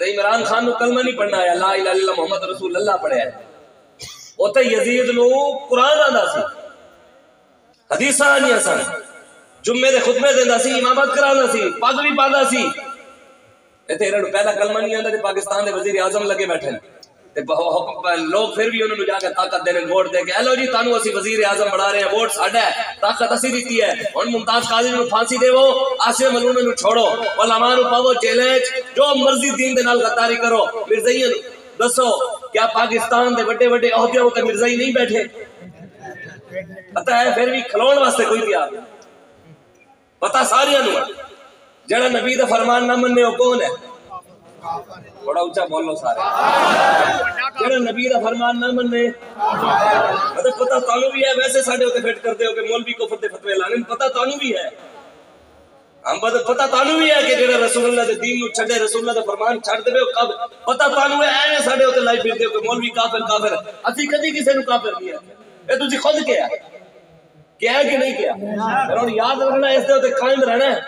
عمران خان نو کلمہ نہیں پڑھنا ہے، لا الہ الا اللہ محمد رسول اللہ پڑھیا ہے. اوتے یزید نو قرآن آندا سی، حدیثاں آندیاں سن، جمعے دے خطبے دیندا سی، امامت کراندا سی، پگ بھی پاندا سی. ایتھے انہاں نو پہلا کلمہ نہیں آندا تے پاکستان دے وزیر اعظم لگے بیٹھے تے لوگ پھر بھی انہاں نو جا کے طاقت دینے ووٹ دے کے ہلو جی تانوں اسی وزیر اعظم بنا رہے ہیں، ووٹ ساڈا ہے، طاقت اسی دیتی ہے، ہن ممتاز قادری نو پھانسی دیو، عاصم ملونے نو چھوڑو، علماء نو پاو چیلنج، جو مرضی دین دے نال غداری کرو. مرزائیاں دسو کیا پاکستان دے بڑے بڑے عہدیوں تے مرزائی نہیں بیٹھے؟ پتہ ہے پھر بھی کھلون واسطے کوئی تیار نہیں. پتہ ساریاں نو جڑا نبی دا فرمان نہ مننے او کون ہے؟ بڑا اونچا بولو سارے. جڑا نبی دا فرمان نہ مننے مطلب پتہ تانوں بھی ہے، ویسے ساڈے اوتے فٹ کردے ہو کہ مولوی کفر دے فتوی لانے، پتہ تانوں بھی ہے، ہم پتہ تانوں بھی ہے کہ جڑا رسول اللہ دے دین نو چھڈے، رسول اللہ دا فرمان چھڈ دے کب پتہ تانوں ہے. ایویں ساڈے اوتے لائی پھردے ہو کہ مولوی کافر کافر. اسی کدی کسے نو کافر نہیں ہے، اے تسی خود کیا ہے کہ نہیں کیا؟ اور یاد رکھنا اس دے اوتے قائم رہنا ہے،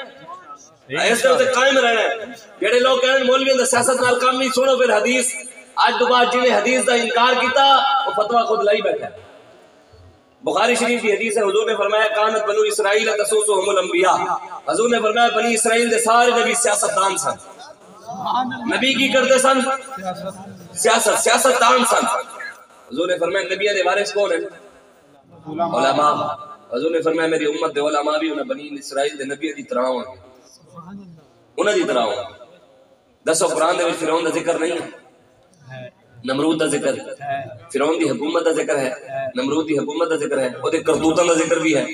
اس دے اوتے قائم رہنا ہے. جڑے لوگ کہن مولویوں دے سیاست نال کام نہیں، سنو پھر حدیث. اج تو بعد جنہیں حدیث دا انکار کیتا وہ فتوی خود لائی بیٹھا ہے. بخاری شریف کی حدیث ہے، حضور نے فرمایا کانت بنو اسرائیل تسوسهم الانبیاء. حضور نے فرمایا بنی اسرائیل دے سارے نبی سیاست دان سن. نبی کی کرتے سن؟ سیاست دان سن. حضور نے فرمایا نبی دے وارث کون ہیں؟ علماء. حضور نے فرمایا میری امت دے علماء بھی انہاں بنی اسرائیل دے نبی دی طرح ہون، انہاں دی طرح ہون. دسو قرآن دے وچ فرعون دا ذکر نہیں ہے؟ نمرود دا ذکر ہے، فرعون دی حکومت دا ذکر ہے، نمرود دی حکومت دا ذکر ہے، او دے کرتوتاں دا ذکر بھی ہے،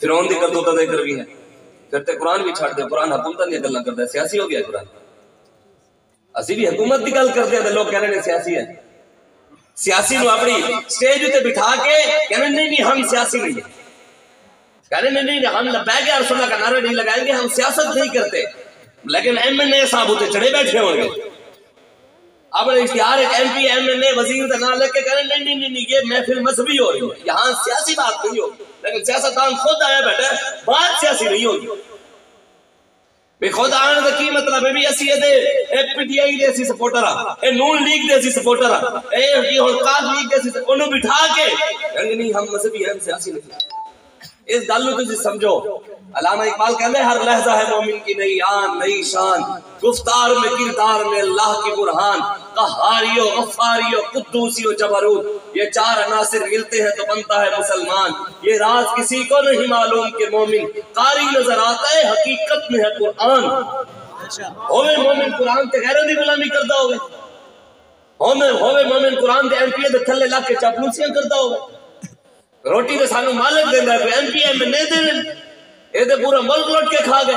فرعون دی کرتوتاں دا ذکر بھی ہے. پھر تے قرآن بھی چھڑ دے، قرآن حکومتاں دی گلاں کردا ہے، سیاسی ہو گیا قرآن. اسی بھی حکومت دی گل کردے ہیں تے لوگ کہہ رہے ہیں سیاسی ہے. سیاسی نو اپنی سٹیج تے بٹھا کے کہنے نہیں ہم سیاسی نہیں ہیں، کہنے نہیں ہم لبیک یا رسول اللہ کا نعرہ نہیں لگائیں گے، ہم سیاست نہیں کرتے. لیکن ایم این اے صاحب ہوتے چڑھے بیٹھے ہوں گے اپنے اشتہار ایک ایم پی ایم این اے وزیر کا نام لے کے کہہ رہے نہیں یہ محفل مذہبی ہو رہی ہے، یہاں سیاسی بات نہیں ہوگی. لیکن سیاستدان خود آیا بیٹھا ہے، بات سیاسی نہیں ہوگی. بے خود آنے کا کی مطلب ہے بھی اسی دے اے پی ٹی آئی دے اسی سپورٹر ہاں، اے نون لیگ دے اسی سپورٹر ہاں، اے ہلکاس لیگ دے اسی انہوں بٹھا کے نہیں ہم مذہبی ہیں، ہم سیاسی نہیں. اس گل کو تسی سمجھو. علامہ اقبال کہتے ہیں ہر لحظہ ہے مومن کی نئی آن نئی شان، گفتار میں کردار میں اللہ کی برہان، قہاری و غفاری و قدوسی و جبروت، یہ چار عناصر ملتے ہیں تو بنتا ہے مسلمان. یہ راز کسی کو نہیں معلوم کہ مومن قاری نظر آتا ہے حقیقت میں ہے قرآن. ہوئے مومن قرآن تے غیروں دی غلامی کردا ہوئے، ہوئے مومن قرآن دے ایم پی دے تھلے لا کے چاپلوسیاں کردا ہوئے. روٹی تے سانو مالک دیندا ہے، کوئی ایم پی ایم نہیں دے، اے تے پورا ملک لٹ کے کھا گئے.